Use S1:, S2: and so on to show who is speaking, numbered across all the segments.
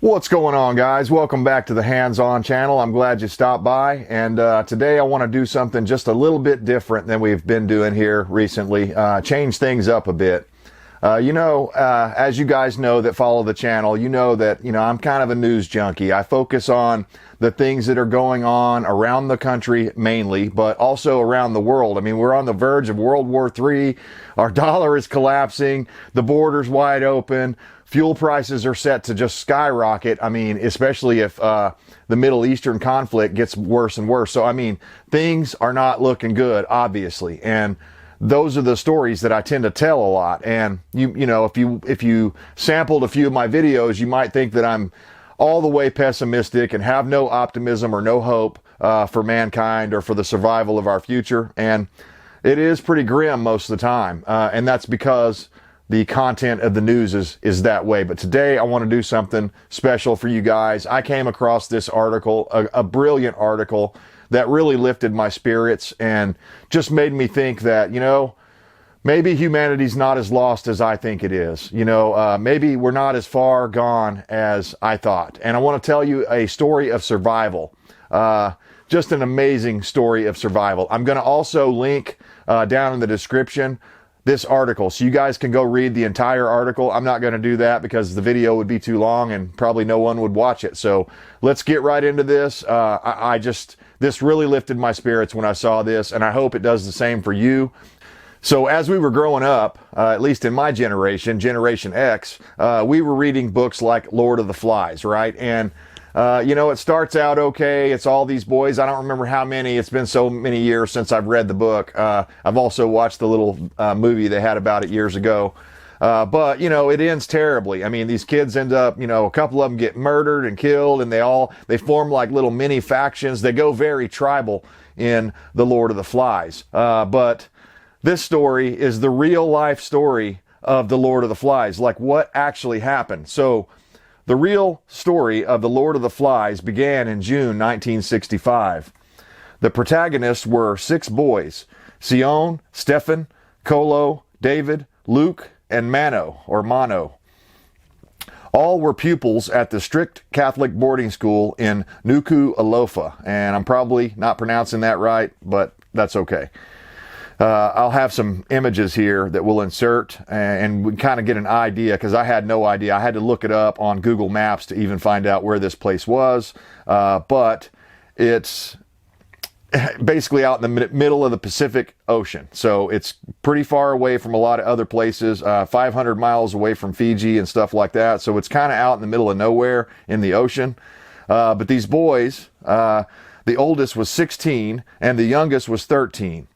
S1: What's going on, guys? Welcome back to the Hands-On channel. I'm glad you stopped by, and today I want to do something just a little bit different than we've been doing here recently. Change things up a bit. As you guys know that follow the channel, you know that I'm kind of a news junkie. I focus on the things that are going on around the country mainly, but also around the world. I mean, we're on the verge of World War III. Our dollar is collapsing. The border's wide open. Fuel prices are set to just skyrocket. I mean, especially if the Middle Eastern conflict gets worse and worse. So, I mean, things are not looking good, obviously. And those are the stories that I tend to tell a lot. And if you sampled a few of my videos, you might think that I'm all the way pessimistic and have no optimism or no hope for mankind or for the survival of our future. And it is pretty grim most of the time. And that's because the content of the news is that way. But today I want to do something special for you guys. I came across this article, a brilliant article that really lifted my spirits and just made me think that, maybe humanity's not as lost as I think it is. Maybe we're not as far gone as I thought. And I want to tell you a story of survival. Just an amazing story of survival. I'm going to also link down in the description this article, so you guys can go read the entire article. I'm not going to do that because the video would be too long and probably no one would watch it. So let's get right into this. This really lifted my spirits when I saw this, and I hope it does the same for you. So as we were growing up, at least in my generation, Generation X, we were reading books like Lord of the Flies, right? And it starts out okay. It's all these boys. I don't remember how many. It's been so many years since I've read the book. I've also watched the little movie they had about it years ago. But it ends terribly. I mean, these kids end up, a couple of them get murdered and killed, and they form like little mini factions. They go very tribal in the Lord of the Flies. But this story is the real life story of the Lord of the Flies, like what actually happened. So the real story of the Lord of the Flies began in June 1965. The protagonists were 6 boys: Sion, Stefan, Kolo, David, Luke, and Mano. All were pupils at the strict Catholic boarding school in Nuku'alofa. And I'm probably not pronouncing that right, but that's okay. I'll have some images here that we'll insert, and we kind of get an idea, because I had no idea. I had to look it up on Google Maps to even find out where this place was. But it's basically out in the middle of the Pacific Ocean. So it's pretty far away from a lot of other places, 500 miles away from Fiji and stuff like that. So it's kind of out in the middle of nowhere in the ocean. But these boys, the oldest was 16 and the youngest was 13.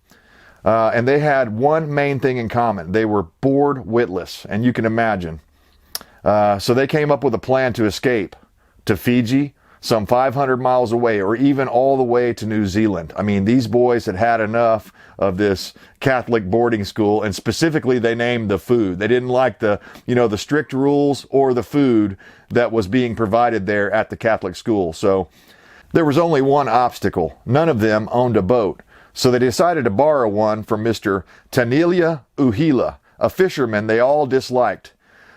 S1: And they had one main thing in common. They were bored witless, and you can imagine. So they came up with a plan to escape to Fiji, some 500 miles away, or even all the way to New Zealand. I mean, these boys had had enough of this Catholic boarding school, and specifically they named the food. They didn't like the strict rules or the food that was being provided there at the Catholic school. So there was only one obstacle. None of them owned a boat. So they decided to borrow one from Mr. Tanilia Uhila, a fisherman they all disliked.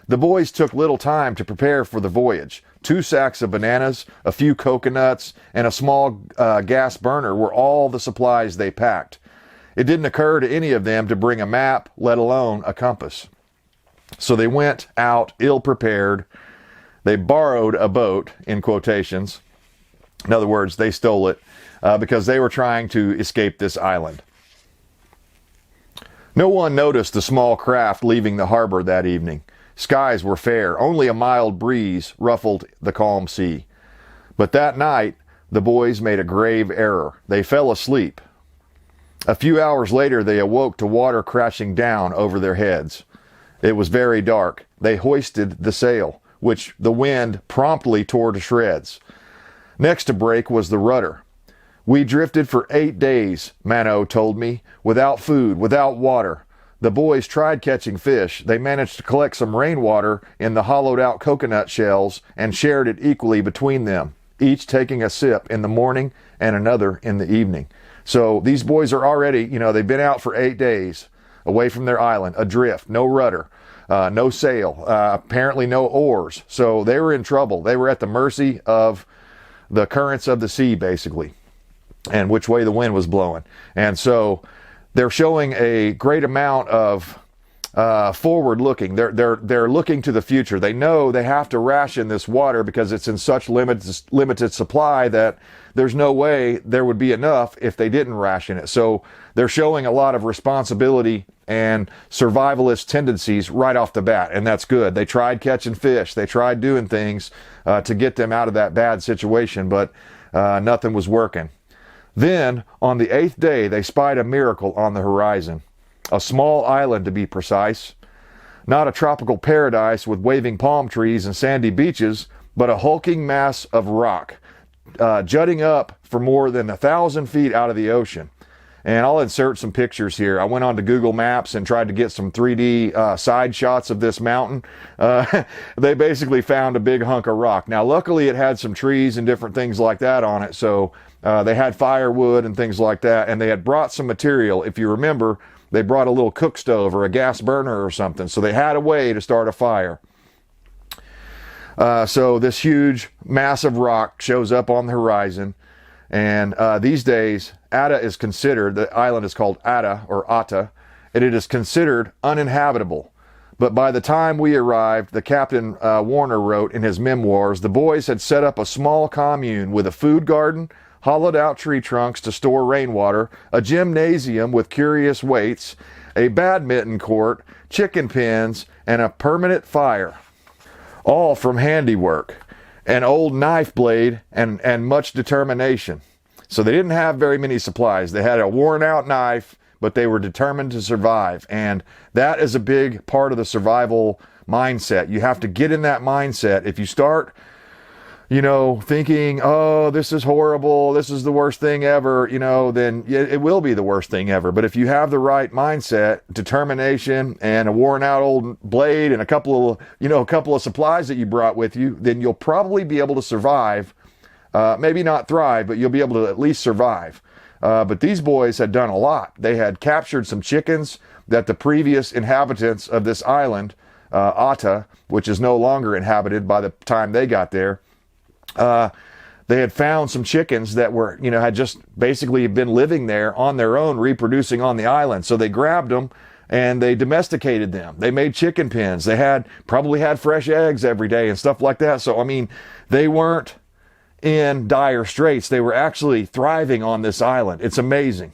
S1: The boys took little time to prepare for the voyage. 2 sacks of bananas, a few coconuts, and a small gas burner were all the supplies they packed. It didn't occur to any of them to bring a map, let alone a compass. So they went out ill-prepared. They borrowed a boat, in quotations. In other words, they stole it. Because they were trying to escape this island. No one noticed the small craft leaving the harbor that evening. Skies were fair. Only a mild breeze ruffled the calm sea. But that night, the boys made a grave error. They fell asleep. A few hours later, they awoke to water crashing down over their heads. It was very dark. They hoisted the sail, which the wind promptly tore to shreds. Next to break was the rudder. We drifted for 8 days, Mano told me, without food, without water. The boys tried catching fish. They managed to collect some rainwater in the hollowed-out coconut shells and shared it equally between them, each taking a sip in the morning and another in the evening. So these boys are already, they've been out for 8 days away from their island, adrift, no rudder. no sail, apparently no oars. So they were in trouble. They were at the mercy of the currents of the sea, basically, and which way the wind was blowing. And so they're showing a great amount of forward looking. They're looking to the future. They know they have to ration this water because it's in such limited supply that there's no way there would be enough if they didn't ration it. So they're showing a lot of responsibility and survivalist tendencies right off the bat, and that's good. They tried catching fish. They tried doing things to get them out of that bad situation, but nothing was working. Then, on the 8th day, they spied a miracle on the horizon. A small island, to be precise. Not a tropical paradise with waving palm trees and sandy beaches, but a hulking mass of rock, jutting up for more than 1,000 feet out of the ocean. And I'll insert some pictures here. I went on to Google Maps and tried to get some 3D side shots of this mountain. They basically found a big hunk of rock. Now, luckily, it had some trees and different things like that on it, so they had firewood and things like that, and they had brought some material. If you remember, they brought a little cook stove or a gas burner or something, so they had a way to start a fire. So this huge mass of rock shows up on the horizon, and these days, Atta is considered, the island is called Atta or Atta, and it is considered uninhabitable. But by the time we arrived, the Captain Warner wrote in his memoirs, the boys had set up a small commune with a food garden, hollowed out tree trunks to store rainwater, a gymnasium with curious weights, a badminton court, chicken pens, and a permanent fire. All from handiwork, an old knife blade, and much determination. So they didn't have very many supplies. They had a worn out knife, but they were determined to survive. And that is a big part of the survival mindset. You have to get in that mindset. If you start thinking, oh, this is horrible, this is the worst thing ever, then it will be the worst thing ever. But if you have the right mindset, determination, and a worn out old blade and a couple of supplies that you brought with you, then you'll probably be able to survive. Maybe not thrive, but you'll be able to at least survive. But these boys had done a lot. They had captured some chickens that the previous inhabitants of this island, Atta, which is no longer inhabited by the time they got there, they had found some chickens that were, had just basically been living there on their own, reproducing on the island. So they grabbed them and they domesticated them. They made chicken pens. They probably had fresh eggs every day and stuff like that. So, they weren't in dire straits. They were actually thriving on this island. It's amazing.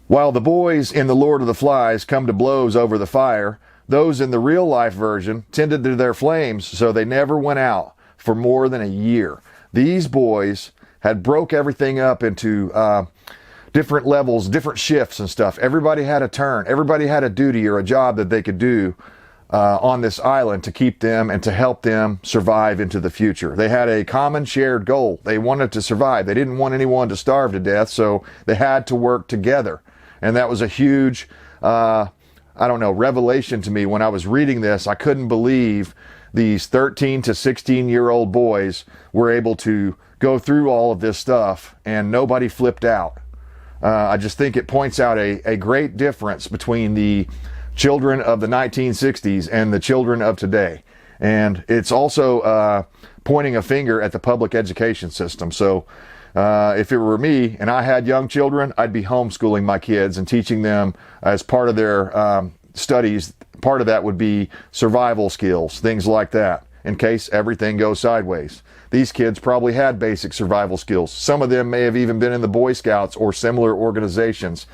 S1: While the boys in The Lord of the Flies come to blows over the fire, those in the real life version tended to their flames, so they never went out for more than a year. These boys had broke everything up into different levels, different shifts and stuff. Everybody had a turn. Everybody had a duty or a job that they could do on this island to keep them and to help them survive into the future. They had a common shared goal. They wanted to survive. They didn't want anyone to starve to death, so they had to work together. And that was a huge revelation to me when I was reading this. I couldn't believe these 13 to 16-year-old boys were able to go through all of this stuff and nobody flipped out. I just think it points out a great difference between the children of the 1960s and the children of today. And it's also pointing a finger at the public education system. So if it were me and I had young children, I'd be homeschooling my kids and teaching them as part of their studies. Part of that would be survival skills, things like that, in case everything goes sideways. These kids probably had basic survival skills. Some of them may have even been in the Boy Scouts or similar organizations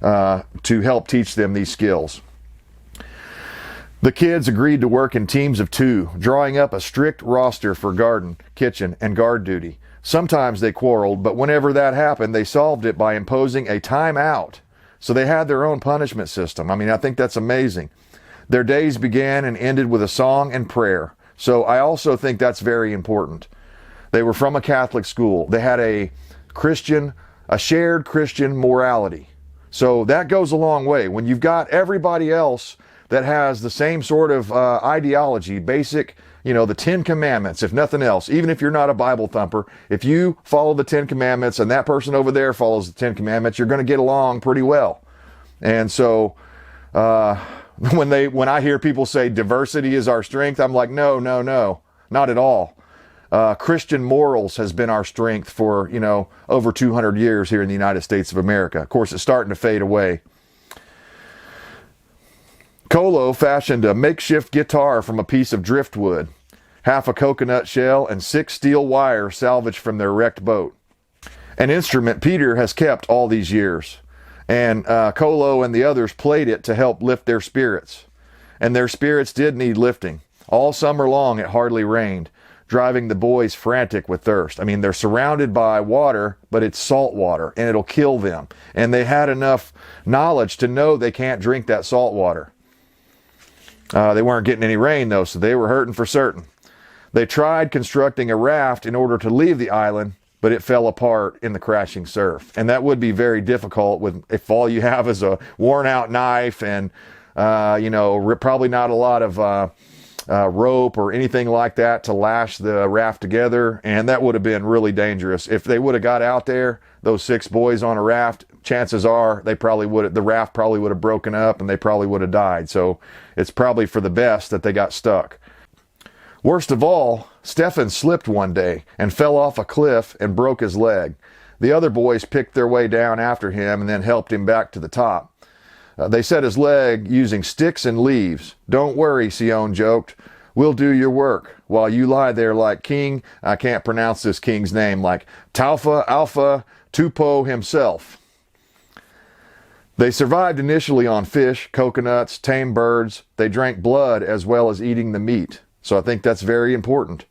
S1: to help teach them these skills. The kids agreed to work in teams of 2, drawing up a strict roster for garden, kitchen, and guard duty. Sometimes they quarreled, but whenever that happened, they solved it by imposing a timeout. So they had their own punishment system. I think that's amazing. Their days began and ended with a song and prayer. So I also think that's very important. They were from a Catholic school. They had a shared Christian morality. So that goes a long way. When you've got everybody else that has the same sort of ideology, basic, the 10 Commandments, if nothing else, even if you're not a Bible thumper, if you follow the 10 Commandments and that person over there follows the 10 Commandments, you're going to get along pretty well. And so When I hear people say diversity is our strength, I'm like, no, no, no, not at all. Christian morals has been our strength for, over 200 years here in the United States of America. Of course, it's starting to fade away. Colo fashioned a makeshift guitar from a piece of driftwood, half a coconut shell, and 6 steel wires salvaged from their wrecked boat. An instrument Peter has kept all these years. And Colo and the others played it to help lift their spirits. And their spirits did need lifting. All summer long it hardly rained, driving the boys frantic with thirst. I mean, they're surrounded by water, but it's salt water, and it'll kill them. And they had enough knowledge to know they can't drink that salt water. They weren't getting any rain, though, so they were hurting for certain. They tried constructing a raft in order to leave the island, but it fell apart in the crashing surf. And that would be very difficult if all you have is a worn out knife and, probably not a lot of rope or anything like that to lash the raft together. And that would have been really dangerous. If they would have got out there, those 6 boys on a raft, chances are the raft probably would have broken up and they probably would have died. So it's probably for the best that they got stuck. Worst of all, Stefan slipped one day and fell off a cliff and broke his leg. The other boys picked their way down after him and then helped him back to the top. They set his leg using sticks and leaves. "Don't worry," Sion joked. "We'll do your work while you lie there like King," I can't pronounce this king's name, like Taufa Alpha Tupo himself. They survived initially on fish, coconuts, tame birds. They drank blood as well as eating the meat. So I think that's very important.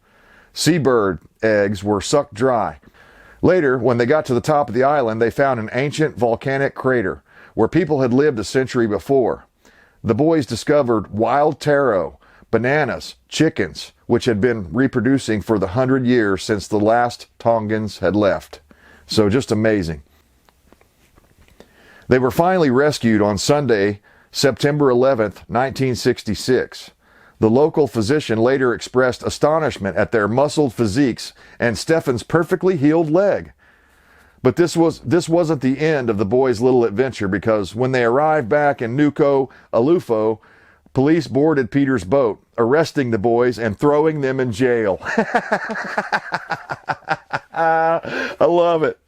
S1: Seabird eggs were sucked dry. Later, when they got to the top of the island, they found an ancient volcanic crater where people had lived a century before. The boys discovered wild taro, bananas, chickens, which had been reproducing for the 100 years since the last Tongans had left. So just amazing. They were finally rescued on Sunday, September 11th, 1966. The local physician later expressed astonishment at their muscled physiques and Stefan's perfectly healed leg. But this wasn't the end of the boys' little adventure, because when they arrived back in Nuko Alufo, police boarded Peter's boat, arresting the boys and throwing them in jail. I love it.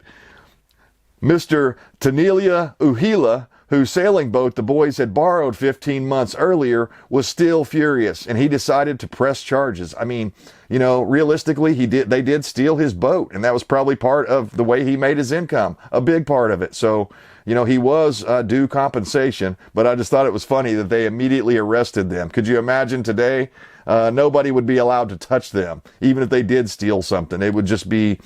S1: Mr. Tanelia Uhila, whose sailing boat the boys had borrowed 15 months earlier, was still furious, and he decided to press charges. I mean, realistically, they did steal his boat, and that was probably part of the way he made his income, a big part of it. So, he was due compensation, but I just thought it was funny that they immediately arrested them. Could you imagine today? Nobody would be allowed to touch them, even if they did steal something. It would just be,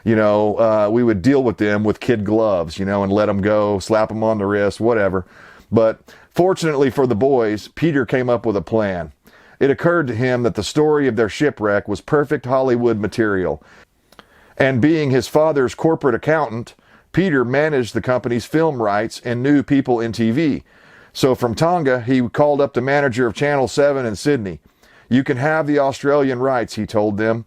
S1: we would deal with them with kid gloves, and let them go, slap them on the wrist, whatever. But fortunately for the boys, Peter came up with a plan. It occurred to him that the story of their shipwreck was perfect Hollywood material. And being his father's corporate accountant, Peter managed the company's film rights and knew people in TV. So from Tonga, he called up the manager of Channel 7 in Sydney. "You can have the Australian rights," he told them.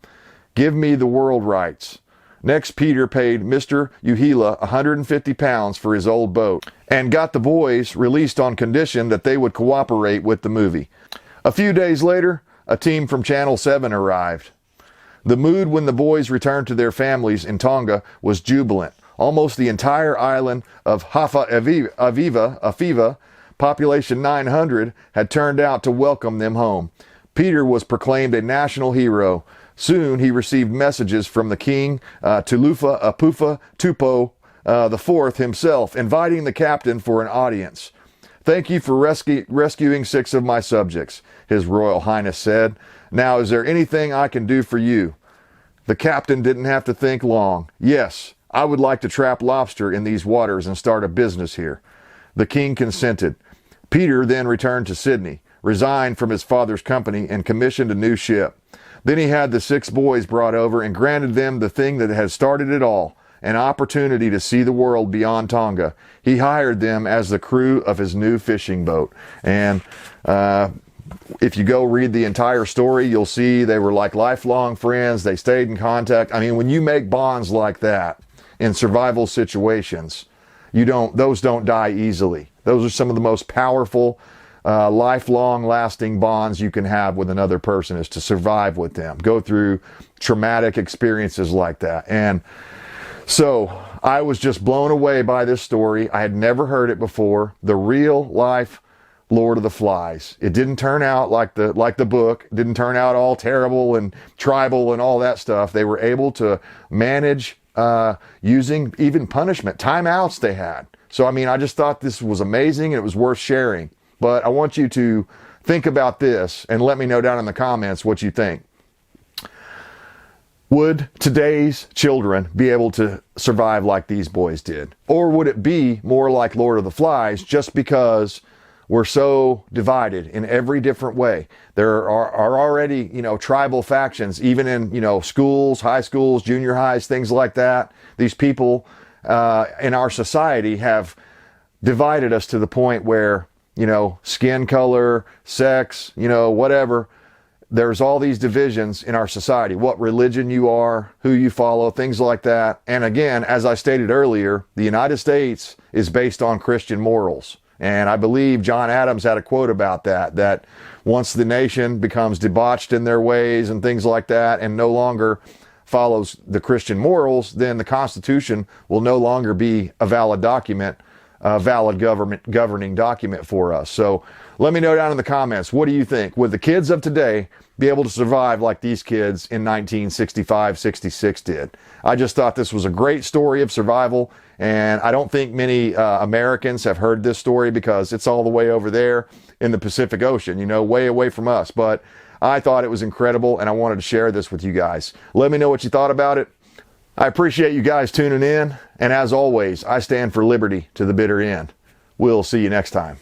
S1: "Give me the world rights." Next, Peter paid Mr. Uhila £150 for his old boat and got the boys released on condition that they would cooperate with the movie. A few days later, a team from Channel 7 arrived. The mood when the boys returned to their families in Tonga was jubilant. Almost the entire island of Hafa Afiva, population 900, had turned out to welcome them home. Peter was proclaimed a national hero. Soon he received messages from the king, Tulufa Apufa Tupo IV himself, inviting the captain for an audience. "Thank you for rescuing 6 of my subjects," His Royal Highness said. "Now, is there anything I can do for you?" The captain didn't have to think long. "Yes, I would like to trap lobster in these waters and start a business here." The king consented. Peter then returned to Sydney, resigned from his father's company, and commissioned a new ship. Then he had the 6 boys brought over and granted them the thing that had started it all, an opportunity to see the world beyond Tonga. He hired them as the crew of his new fishing boat. And if you go read the entire story, you'll see they were like lifelong friends. They stayed in contact. I mean, when you make bonds like that in survival situations, those don't die easily. Those are some of the most powerful, lifelong lasting bonds you can have with another person, is to survive with them, go through traumatic experiences like that. And so I was just blown away by this story. I had never heard it before. The real life Lord of the Flies. It didn't turn out like the book. It didn't turn out all terrible and tribal and all that stuff. They were able to manage using even punishment, timeouts they had. So, I mean, I just thought this was amazing and it was worth sharing. But I want you to think about this and let me know down in the comments what you think. Would today's children be able to survive like these boys did? Or would it be more like Lord of the Flies, just because we're so divided in every different way? There are already, tribal factions, even in, schools, high schools, junior highs, things like that. These people in our society have divided us to the point where, skin color, sex, whatever. There's all these divisions in our society, what religion you are, who you follow, things like that. And again, as I stated earlier, the United States is based on Christian morals. And I believe John Adams had a quote about that once the nation becomes debauched in their ways and things like that and no longer follows the Christian morals, then the Constitution will no longer be a valid document, a valid governing document for us. So let me know down in the comments, what do you think? Would the kids of today be able to survive like these kids in 1965, 66 did? I just thought this was a great story of survival, and I don't think many Americans have heard this story because it's all the way over there in the Pacific Ocean, way away from us. But I thought it was incredible, and I wanted to share this with you guys. Let me know what you thought about it. I appreciate you guys tuning in, and as always, I stand for liberty to the bitter end. We'll see you next time.